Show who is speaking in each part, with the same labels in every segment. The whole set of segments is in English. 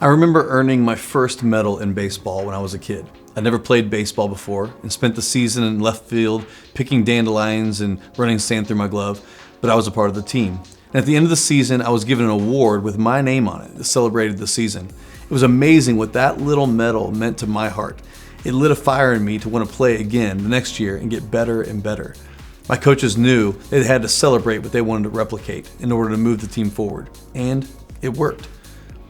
Speaker 1: I remember earning my first medal in baseball when I was a kid. I'd never played baseball before and spent the season in left field picking dandelions and running sand through my glove, but I was a part of the team. And at the end of the season, I was given an award with my name on it that celebrated the season. It was amazing what that little medal meant to my heart. It lit a fire in me to want to play again the next year and get better and better. My coaches knew they had to celebrate what they wanted to replicate in order to move the team forward, and it worked.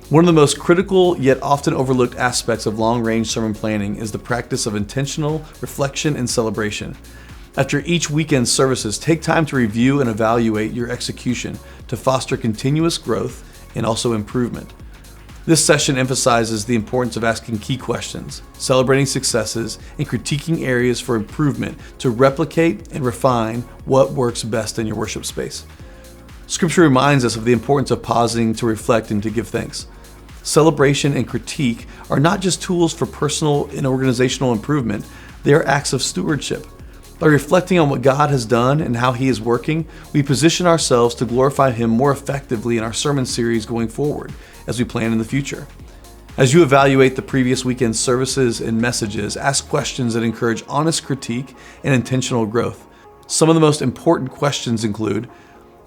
Speaker 1: One of the most critical yet often overlooked aspects of long-range sermon planning is the practice of intentional reflection and celebration. After each weekend services, take time to review and evaluate your execution to foster continuous growth and also improvement. This session emphasizes the importance of asking key questions, celebrating successes, and critiquing areas for improvement to replicate and refine what works best in your worship space. Scripture reminds us of the importance of pausing to reflect and to give thanks. Celebration and critique are not just tools for personal and organizational improvement, they are acts of stewardship. By reflecting on what God has done and how He is working, we position ourselves to glorify Him more effectively in our sermon series going forward as we plan in the future. As you evaluate the previous weekend's services and messages, ask questions that encourage honest critique and intentional growth. Some of the most important questions include: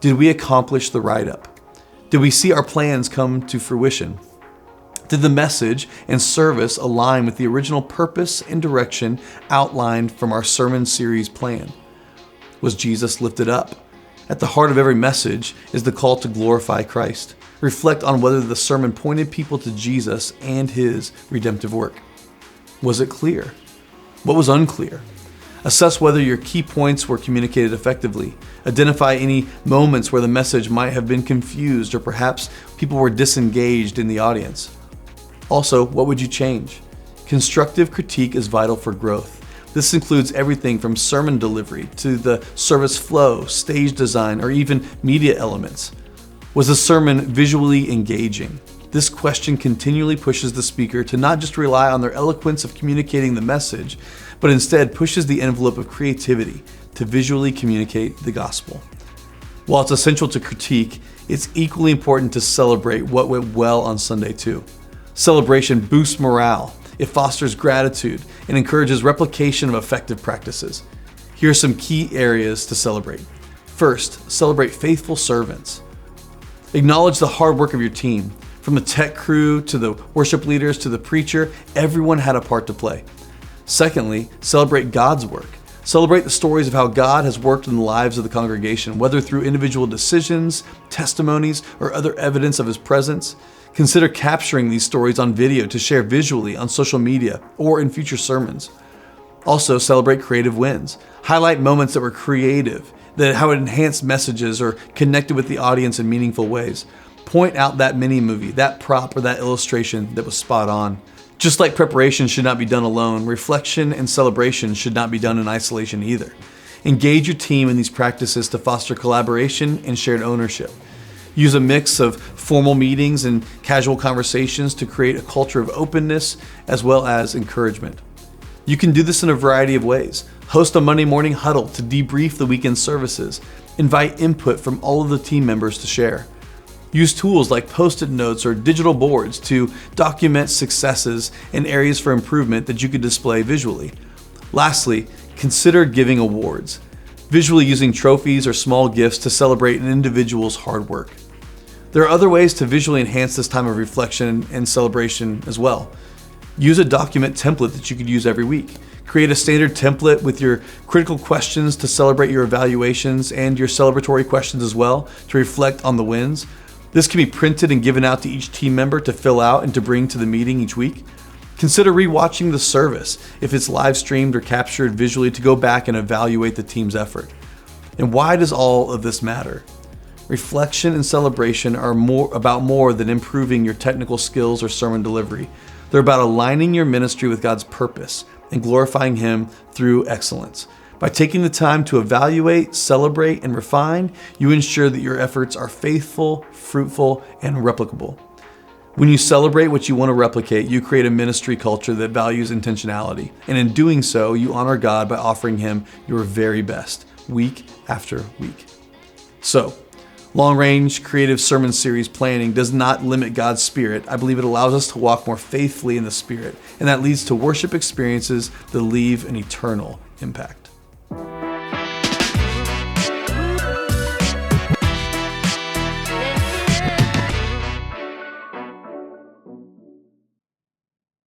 Speaker 1: did we accomplish the write-up? Did we see our plans come to fruition? Did the message and service align with the original purpose and direction outlined from our sermon series plan? Was Jesus lifted up? At the heart of every message is the call to glorify Christ. Reflect on whether the sermon pointed people to Jesus and His redemptive work. Was it clear? What was unclear? Assess whether your key points were communicated effectively. Identify any moments where the message might have been confused or perhaps people were disengaged in the audience. Also, what would you change? Constructive critique is vital for growth. This includes everything from sermon delivery to the service flow, stage design, or even media elements. Was the sermon visually engaging? This question continually pushes the speaker to not just rely on their eloquence of communicating the message, but instead pushes the envelope of creativity to visually communicate the gospel. While it's essential to critique, it's equally important to celebrate what went well on Sunday too. Celebration boosts morale, it fosters gratitude, and encourages replication of effective practices. Here are some key areas to celebrate. First, celebrate faithful servants. Acknowledge the hard work of your team. From the tech crew to the worship leaders to the preacher, everyone had a part to play. Secondly, celebrate God's work. Celebrate the stories of how God has worked in the lives of the congregation, whether through individual decisions, testimonies, or other evidence of His presence. Consider capturing these stories on video to share visually on social media or in future sermons. Also, celebrate creative wins. Highlight moments that were creative, how it enhanced messages or connected with the audience in meaningful ways. Point out that mini movie, that prop, or that illustration that was spot on. Just like preparation should not be done alone, reflection and celebration should not be done in isolation either. Engage your team in these practices to foster collaboration and shared ownership. Use a mix of formal meetings and casual conversations to create a culture of openness as well as encouragement. You can do this in a variety of ways. Host a Monday morning huddle to debrief the weekend services. Invite input from all of the team members to share. Use tools like Post-it notes or digital boards to document successes and areas for improvement that you could display visually. Lastly, consider giving awards, visually using trophies or small gifts to celebrate an individual's hard work. There are other ways to visually enhance this time of reflection and celebration as well. Use a document template that you could use every week. Create a standard template with your critical questions to celebrate your evaluations and your celebratory questions as well to reflect on the wins. This can be printed and given out to each team member to fill out and to bring to the meeting each week. Consider rewatching the service if it's live streamed or captured visually to go back and evaluate the team's effort. And why does all of this matter? Reflection and celebration are about more than improving your technical skills or sermon delivery. They're about aligning your ministry with God's purpose and glorifying Him through excellence. By taking the time to evaluate, celebrate, and refine, you ensure that your efforts are faithful, fruitful, and replicable. When you celebrate what you want to replicate, you create a ministry culture that values intentionality. And in doing so, you honor God by offering Him your very best, week after week. So, Long-range creative sermon series planning does not limit God's Spirit. I believe it allows us to walk more faithfully in the Spirit, and that leads to worship experiences that leave an eternal impact.